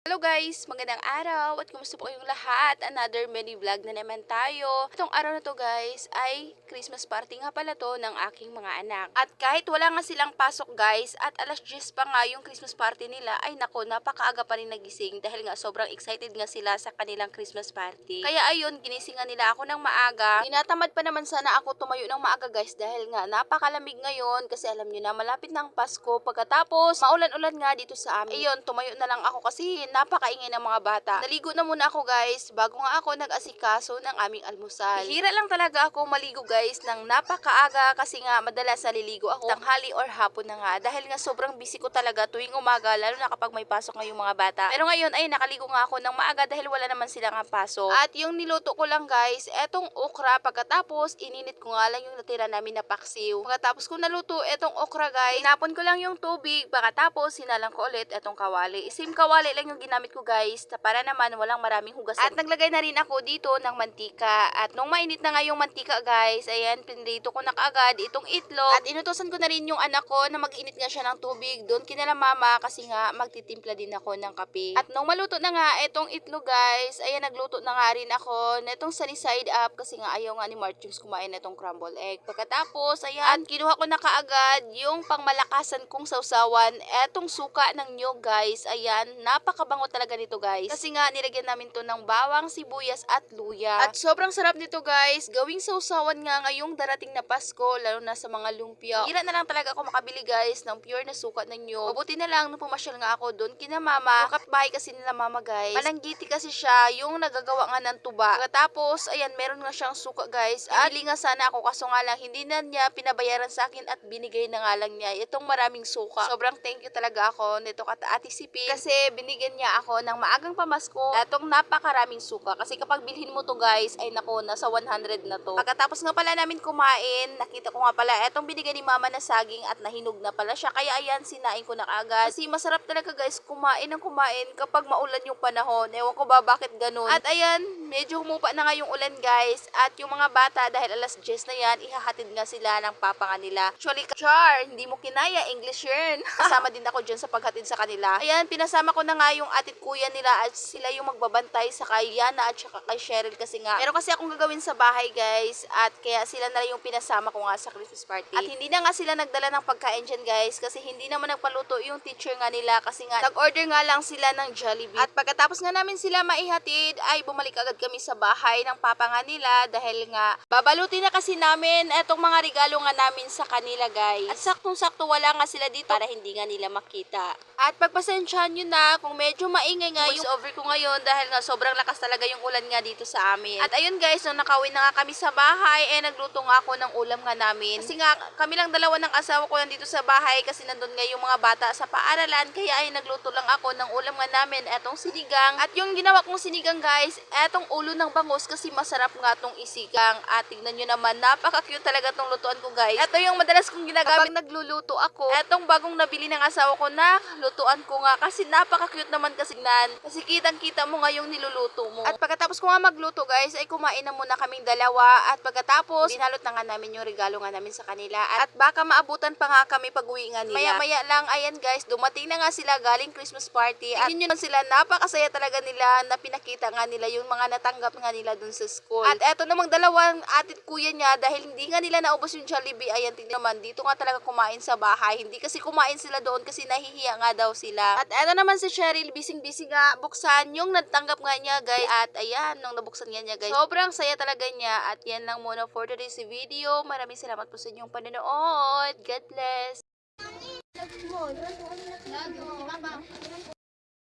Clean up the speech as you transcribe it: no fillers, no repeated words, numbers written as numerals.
Hello guys! Magandang araw at kumusta po kayong lahat? Another mini vlog na naman tayo. Itong araw na to guys ay Christmas party nga pala to ng aking mga anak. At kahit wala nga silang pasok guys at alas 10 pa nga yung Christmas party nila ay nako napakaaga pa rin nagising dahil nga sobrang excited nga sila sa kanilang Christmas party. Kaya ayun ginisingan nila ako ng maaga. Tinatamad pa naman sana ako tumayo ng maaga guys dahil nga napakalamig ngayon kasi alam nyo na malapit na ang Pasko. Pagkatapos maulan-ulan nga dito sa amin. Ayun tumayo na lang ako kasi napakaingay ng mga bata. Naligo na muna ako guys bago nga ako nag-asikaso ng aming almusal. Hira lang talaga ako maligo guys ng napakaaga kasi nga madalas naliligo ako tanghali or hapon na nga dahil nga sobrang busy ko talaga tuwing umaga lalo na kapag may pasok nga yung mga bata. Pero ngayon ay nakaligo nga ako ng maaga dahil wala naman sila nga pasok. At yung niluto ko lang guys, etong okra pagkatapos ininit ko nga lang yung natira namin na paksiw. Pagkatapos ko naluto etong okra guys, tinapon ko lang yung tubig pagkatapos sinalang ko ulit etong kawali. Same kawali lang yung ginamit ko guys para naman walang maraming hugasan. At naglagay na rin ako dito ng mantika. At nung mainit na nga yung mantika guys, ayan, pinrito ko na kaagad itong itlog. At inutosan ko na rin yung anak ko na mag-init nga siya ng tubig. Doon kinala mama kasi nga magtitimpla din ako ng kape. At nung maluto na nga itong itlog guys, ayan, nagluto na nga rin ako na itong sunny side up kasi nga ayaw nga ni Mark James kumain na itong crumble egg. Pagkatapos, ayan, at kinuha ko na kaagad yung pangmalakasan kong sausawan. Etong suka ng nyog guys, ayan, napakabango talaga nito guys. Kasi nga nilagyan namin to ng bawang, sibuyas at luya. At sobrang sarap nito guys. Gawing sausawan nga ngayong darating na Pasko lalo na sa mga lumpia. Hira na lang talaga ako makabili guys ng pure na suka ng nyog. Mabuti na lang nung pumasyal nga ako doon kina mama. Yung kapitbahay kasi nila mama guys. Malanggiti kasi siya yung nagagawa nga ng tuba. Pagkatapos ayan meron nga siyang suka guys. At bili nga sana ako kaso nga lang hindi na niya pinabayaran sa akin at binigay na nga lang niya itong maraming suka. Sobrang thank you talaga ako nito kata Ate Sipi kasi binigyan niya ako ng maagang pamasko atong napakaraming suka kasi kapag bilhin mo to guys ay nako nasa 100 na to. Pagkatapos nga pala namin kumain, nakita ko nga pala etong binigay ni mama na saging at nahinog na pala siya kaya ayan sinain ko na kaagad. Kasi masarap talaga guys kumain ng kumain kapag maulan yung panahon. Ewan ko ba bakit ganun. At ayan, medyo humupa na nga yung ulan guys at yung mga bata dahil alas 10 na yan, ihahatid nga sila ng papa nga nila. Actually, Char, hindi mo kinaya, English yun. Kasama din ako dyan sa paghatid sa kanila. Ayan, pinasama ko na nga yung atit kuya nila at sila yung magbabantay sa kay Yana at saka kay Cheryl kasi nga. Meron kasi akong gagawin sa bahay guys at kaya sila na yung pinasama ko nga sa Christmas party. At hindi na nga sila nagdala ng pagkain dyan guys kasi hindi naman nagpaluto yung teacher nga nila kasi nga nag-order nga lang sila ng Jollibee. At pagkatapos nga namin sila maihatid ay bumalik agad kami sa bahay ng papa nga nila dahil nga babalutin na kasi namin etong mga regalo nga namin sa kanila guys. At saktong-sakto wala nga sila dito para hindi nga nila makita. At pagpasensyahan nyo na kung medyo maingay nga yung over ko ngayon dahil nga sobrang lakas talaga yung ulan nga dito sa amin. At ayun guys, nung nakauwi na nga kami sa bahay, nagluto nga ako ng ulam nga namin. Kasi nga kami lang dalawa ng asawa ko nandito sa bahay kasi nandun nga yung mga bata sa paaralan kaya ay nagluto lang ako ng ulam nga namin, etong sinigang. At yung ginawa kong sinigang guys, etong ulo ng bangus kasi masarap nga tong isigang. At tignan nyo naman, napaka-cute talaga tong lutuan ko guys. Ito yung madalas kong ginagamit kapag nagluluto ako. Etong bagong nabili ng asawa ko na lutuan ko nga kasi napaka-cute naman kasi nan. Kasi kitang-kita mo nga yung niluluto mo. At pagkatapos ko nga magluto guys, ay kumain na muna kaming dalawa. At pagkatapos, binalot na nga namin yung regalo nga namin sa kanila. At baka maabutan pa nga kami pag-uwi nga nila. Maya-maya lang, ayan guys, dumating na nga sila galing Christmas party. At yun yun sila, napakasaya talaga nila na pinakita nga nila yung mga natanggap nga nila dun sa school. At eto namang dalawang atit kuya niya, dahil hindi nga nila naubos yung Jollibee, ayan, tingnan naman, dito nga talaga kumain sa bahay. Hindi kasi kumain sila doon kasi nahihiya nga daw sila. At eto naman si Cheryl, bising-busy nga buksan yung natanggap nga niya guys. At ayan, nung nabuksan nga niya guys, sobrang saya talaga niya. At yan lang muna for today's video. Maraming salamat po sa inyong panonood. God bless!